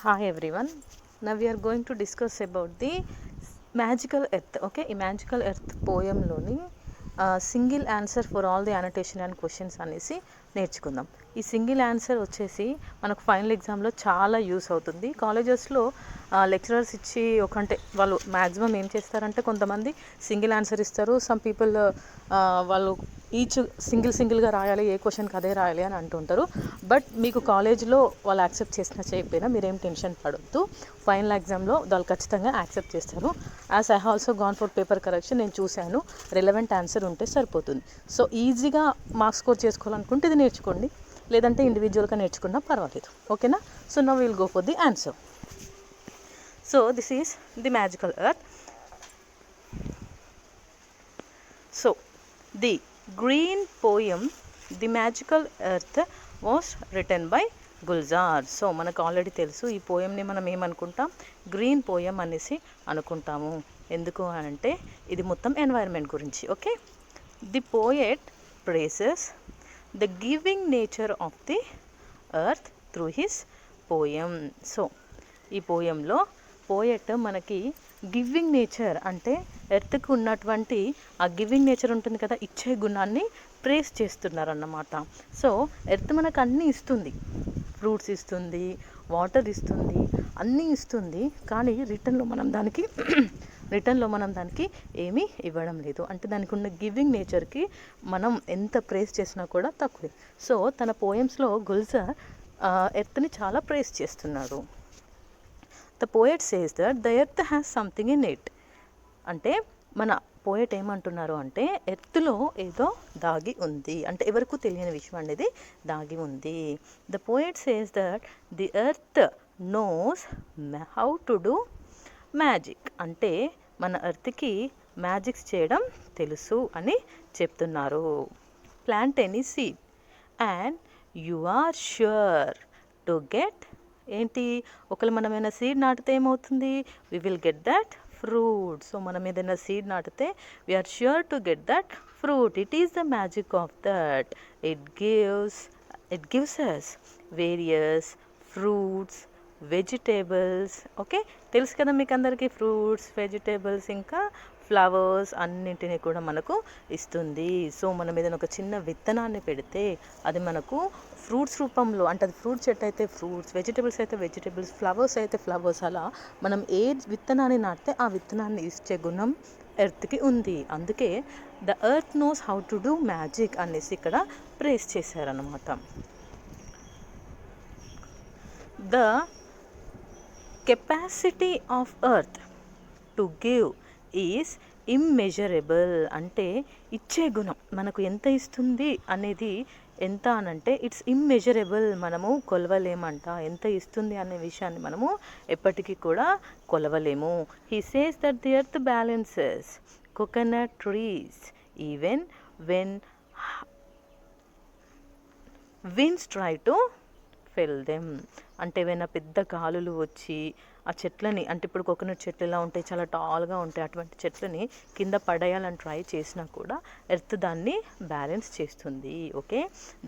Hi everyone. Now we are going to discuss about the magical earth. Okay, ఈ magical earth పోయంలోని single answer for all the annotation and questions అనేసి నేర్చుకుందాం. ఈ single answer వచ్చేసి మనకు final ఎగ్జామ్లో చాలా యూస్ అవుతుంది. కాలేజెస్లో లెక్చరర్స్ ఇచ్చి ఒకంటే వాళ్ళు మ్యాక్సిమం ఏం చేస్తారంటే కొంతమంది సింగిల్ ఆన్సర్ ఇస్తారు. సమ్ పీపుల్ వాళ్ళు ఈచ్ సింగిల్గా రాయాలి, ఏ క్వశ్చన్కి అదే రాయాలి అని అంటుంటారు. బట్ మీకు కాలేజ్లో వాళ్ళు యాక్సెప్ట్ చేసినా చేయకపోయినా మీరేం టెన్షన్ పడొద్దు. ఫైనల్ ఎగ్జామ్లో వాళ్ళు ఖచ్చితంగా యాక్సెప్ట్ చేస్తారు. As I also gone for paper correction, నేను చూశాను, రిలవెంట్ ఆన్సర్ ఉంటే సరిపోతుంది. సో ఈజీగా మార్క్స్ స్కోర్ చేసుకోవాలనుకుంటే ఇది నేర్చుకోండి, లేదంటే ఇండివిజువల్గా నేర్చుకున్నా పర్వాలేదు. ఓకేనా? So now will go for the answer. So this is the magical earth. So the green poem the magical earth was return by Gulzar. So మనకు ఆల్రెడీ తెలుసు ఈ పోయంని మనం ఏమనుకుంటాం, గ్రీన్ పోయం అనేసి అనుకుంటాము. ఎందుకు అంటే ఇది మొత్తం ఎన్వైరన్మెంట్ గురించి. Okay, the poet praises the giving nature of the earth through his poem. So ఈ పోయంలో పోయెట్ మనకి గివింగ్ నేచర్ అంటే ఎర్త్కి ఉన్నటువంటి ఆ గివింగ్ నేచర్ ఉంటుంది కదా, ఇచ్చే గుణాన్ని ప్రేస్ చేస్తున్నారన్నమాట. సో ఎర్త్ మనకు అన్నీ ఇస్తుంది, ఫ్రూట్స్ ఇస్తుంది, వాటర్ ఇస్తుంది, అన్నీ ఇస్తుంది. కానీ రిటర్న్లో మనం దానికి ఏమీ ఇవ్వడం లేదు. అంటే దానికి ఉన్న గివింగ్ నేచర్కి మనం ఎంత ప్రేస్ చేసినా కూడా తక్కువే. సో తన పోయమ్స్లో గుల్జార్ ఎర్త్ని చాలా ప్రేస్ చేస్తున్నాడు. The poet says that the earth has something in it. అంటే మన పోయెట్ ఏమంటున్నారు అంటే ఎర్త్లో ఏదో దాగి ఉంది, అంటే ఎవరికి తెలియని విషయం అనేది దాగి ఉంది. The poet says that the earth knows how to do magic. అంటే మన ఎర్త్కి మ్యాజిక్స్ చేయడం తెలుసు అని చెప్తున్నారు. Plant any seed and you are sure to get ఏంటి, ఒకవేళ మనం ఏదైనా సీడ్ నాటితే ఏమవుతుంది, we will get that fruit. So మనం ఏదైనా సీడ్ నాటితే we are sure to get that fruit. It is the magic of that. It gives us various fruits, vegetables. Okay, తెలుసు కదా మీకు అందరికీ, ఫ్రూట్స్, వెజిటేబుల్స్, ఇంకా ఫ్లవర్స్ అన్నింటినీ కూడా మనకు ఇస్తుంది. సో మనం ఏదైనా ఒక చిన్న విత్తనాన్ని పెడితే అది మనకు ఫ్రూట్స్ రూపంలో, అంటే అది ఫ్రూట్ చెట్టు అయితే ఫ్రూట్స్, వెజిటేబుల్స్ అయితే వెజిటేబుల్స్, ఫ్లవర్స్ అయితే ఫ్లవర్స్, అలా మనం ఏ విత్తనాన్ని నాటితే ఆ విత్తనాన్ని ఇచ్చే గుణం ఎర్త్కి ఉంది. అందుకే the earth knows how to do magic అనేసి ఇక్కడ ప్రేస్ చేశారనమాట. The capacity of earth to give is immeasurable. అంటే ఇచ్చే గుణం మనకు ఎంత ఇస్తుంది అనేది ఎంత అనంటే ఇట్స్ ఇమ్మెజరబుల్. మనము కొలవలేమంట, ఎంత ఇస్తుంది అనే విషయాన్ని మనము ఎప్పటికీ కూడా కొలవలేము. He says that the earth balances coconut trees even when winds try to fell them. అంటే ఏమైనా పెద్ద గాలులు వచ్చి ఆ చెట్లని, అంటే ఇప్పుడు కోకోనట్ చెట్లు ఎలా ఉంటాయి, చాలా టాల్గా ఉంటాయి, అటువంటి చెట్లని కింద పడేయాలని ట్రై చేసినా కూడా ఎర్త్ దాన్ని బ్యాలెన్స్ చేస్తుంది. Okay,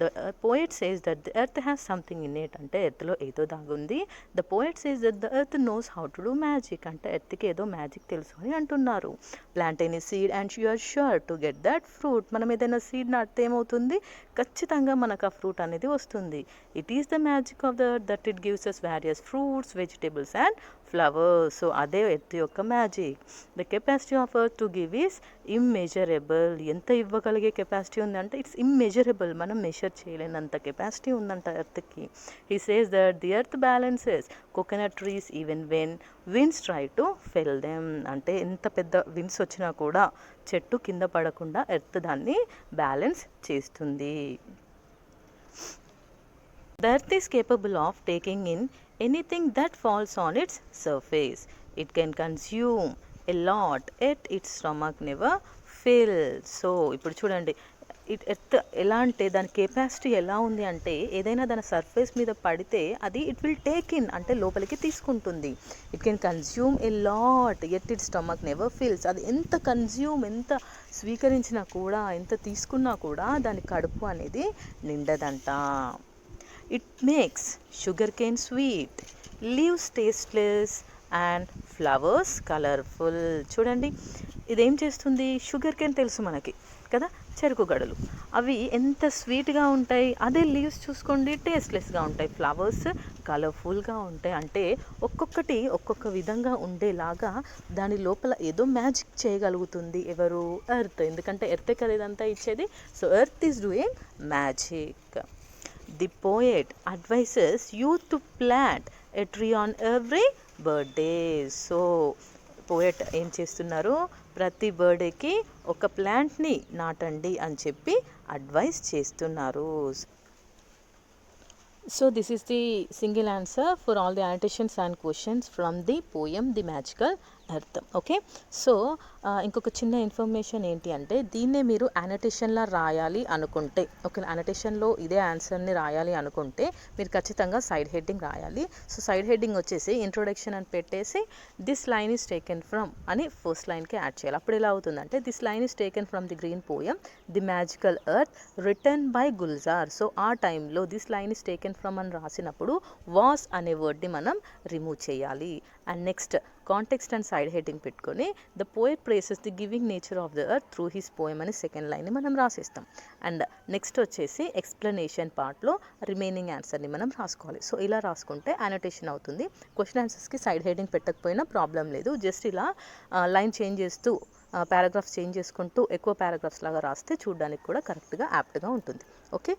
the poet says that the earth has something in it. అంటే ఎర్త్లో ఏదో దాగుంది. The poet says that the earth knows how to do magic. అంటే ఎర్త్కి ఏదో మ్యాజిక్ తెలుసు అని అంటున్నారు. Plant any seed and you are sure to get that fruit. మనం ఏదైనా సీడ్ నాటితే ఏమవుతుంది, ఖచ్చితంగా మనకు ఆ ఫ్రూట్ అనేది వస్తుంది. It is the magic of the earth that it gives us various fruits, vegetables and flowers. So అదే ఎర్త్ యొక్క magic. The capacity of earth to give is immeasurable. ఎంత ఇవ్వగలిగే కెపాసిటీ ఉందంటే ఇట్స్ ఇమ్మెజరబుల్, మనం measure చేయలేనంత capacity ఉందంట ఎర్త్కి. He says that the earth balances coconut trees even when winds try to fell them. అంటే ఎంత పెద్ద విండ్స్ వచ్చినా కూడా చెట్టు కింద పడకుండా ఎర్త్ దాన్ని బ్యాలెన్స్ చేస్తుంది. The earth is capable of taking in anything that falls on its surface. It can consume a lot, yet its stomach never fills. So ఇప్పుడు చూడండి, ఎర్త్ ఎలా అంటే దాని కెపాసిటీ ఎలా ఉంది అంటే ఏదైనా దాని సర్ఫేస్ మీద పడితే అది ఇట్ విల్ టేక్ ఇన్, అంటే లోపలికి తీసుకుంటుంది. It can consume a lot yet it stomach never fills. అది ఎంత స్వీకరించినా కూడా, ఎంత తీసుకున్నా కూడా దాని కడుపు అనేది నిండదంట. It makes sugarcane sweet leaves tasteless and flowers colourful. చూడండి ఇదేం చేస్తుంది, షుగర్ కేన్ తెలుసు మనకి కదా, చెరుకు గడలు అవి ఎంత స్వీట్గా ఉంటాయి. అదే లీవ్స్ చూసుకోండి టేస్ట్లెస్గా ఉంటాయి, ఫ్లవర్స్ కలర్ఫుల్గా ఉంటాయి. అంటే ఒక్కొక్కటి ఒక్కొక్క విధంగా ఉండేలాగా దాని లోపల ఏదో మ్యాజిక్ చేయగలుగుతుంది ఎవరు, ఎర్త్. ఎందుకంటే ఎర్త్ కదా ఇదంతా ఇచ్చేది. So earth is doing magic. The poet advices you to plant a tree on every birthday. So poet ఏం చేస్తున్నారు, ప్రతి బర్త్డేకి ఒక ప్లాంట్ని నాటండి అని చెప్పి అడ్వైస్ చేస్తున్నారు. So this is the single answer for all the annotations and questions from the poem The Magical Earth. Okay, so ఇంకొక చిన్న ఇన్ఫర్మేషన్ ఏంటి అంటే దీన్నే మీరు యానటేషన్లా రాయాలి అనుకుంటే, ఓకే, యానటేషన్లో ఇదే ఆన్సర్ని రాయాలి అనుకుంటే మీరు ఖచ్చితంగా సైడ్ హెడ్డింగ్ రాయాలి. సో సైడ్ హెడ్డింగ్ వచ్చేసి ఇంట్రొడక్షన్ అని పెట్టేసి this line is taken from అని ఫస్ట్ లైన్కి యాడ్ చేయాలి. అప్పుడు ఎలా అవుతుందంటే this line is taken from the green poem the magical earth written by Gulzar. So ఆ టైంలో this line is taken from అని రాసినప్పుడు వాస్ అనే వర్డ్ని మనం రిమూవ్ చేయాలి. And next context and side heading పెట్టుకొని the poet praises the giving nature of the earth through his poem అని సెకండ్ లైన్ని మనం రాసేస్తాం. అండ్ నెక్స్ట్ వచ్చేసి ఎక్స్ప్లెనేషన్ పార్ట్లో రిమైనింగ్ ఆన్సర్ని మనం రాసుకోవాలి. సో ఇలా రాసుకుంటే యానోటేషన్ అవుతుంది. క్వశ్చన్ ఆన్సర్స్కి సైడ్ హెడ్డింగ్ పెట్టకపోయినా ప్రాబ్లం లేదు, జస్ట్ ఇలా లైన్ చేంజ్ చేస్తూ పారాగ్రాఫ్స్ చేంజ్ చేసుకుంటూ ఎక్కువ పారాగ్రాఫ్స్ లాగా రాస్తే చూడడానికి కూడా కరెక్ట్గా యాప్ట్గా ఉంటుంది. ఓకే.